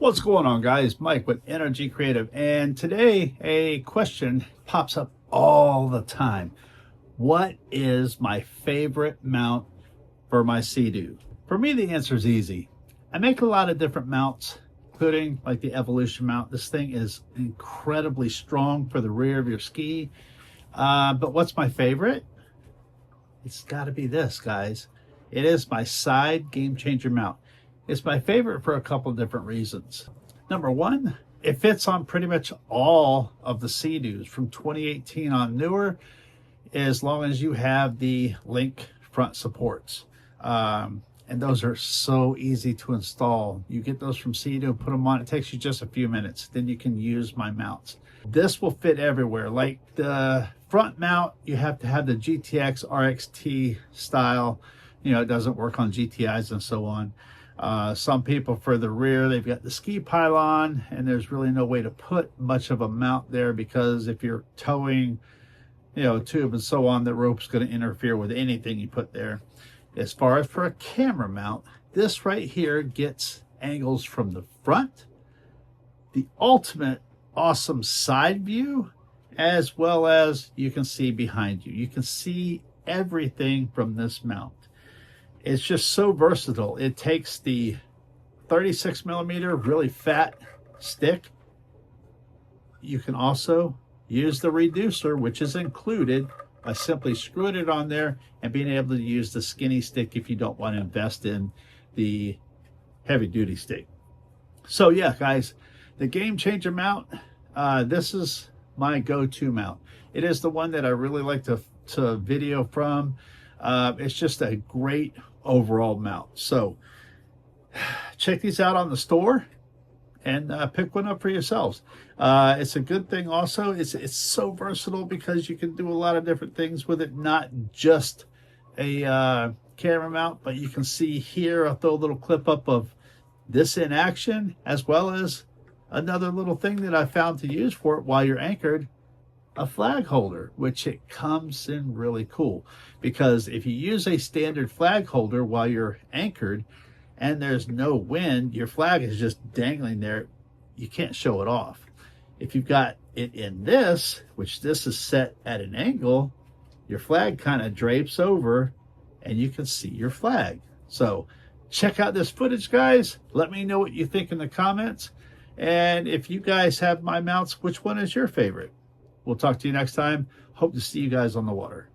What's going on, guys? Mike with NRGcreativ, and today a question pops up all the time. What is my favorite mount for my Sea-Doo? For me, the answer is easy. I make a lot of different mounts, including like the Evolution mount. This thing is incredibly strong for the rear of your ski. But what's my favorite? It's got to be this, guys. It is my side game changer mount. It's my favorite for a couple of different reasons. Number one, it fits on pretty much all of the Sea-Doos from 2018 on newer, as long as you have the link front supports. And those are so easy to install. You get those from Sea-Doo and put them on. It takes you just a few minutes. Then you can use my mounts. This will fit everywhere. Like the front mount, you have to have the GTX RXT style. You know, it doesn't work on GTIs and so on. Some people for the rear, they've got the ski pylon, and there's really no way to put much of a mount there because if you're towing, you know, tube and so on, the rope's going to interfere with anything you put there. As far as for a camera mount, this right here gets angles from the front, the ultimate awesome side view, as well as you can see behind you. You can see everything from this mount. It's just so versatile. It takes the 36 millimeter really fat stick. You can also use the reducer, which is included, by simply screwing it on there and being able to use the skinny stick if you don't want to invest in the heavy duty stick. So yeah, guys, the game changer mount, this is my go-to mount. It is the one that I really like to video from. It's just a great overall mount. So check these out on the store and pick one up for yourselves. It's a good thing also. It's so versatile because you can do a lot of different things with it, not just a camera mount, but you can see here, I'll throw a little clip up of this in action, as well as another little thing that I found to use for it while you're anchored, a flag holder, which it comes in really cool, because if you use a standard flag holder while you're anchored and there's no wind, your flag is just dangling there. You can't show it off. If you've got it in this, which this is set at an angle, your flag kind of drapes over and you can see your flag. So check out this footage, guys. Let me know what you think in the comments. And if you guys have my mounts, which one is your favorite? We'll talk to you next time. Hope to see you guys on the water.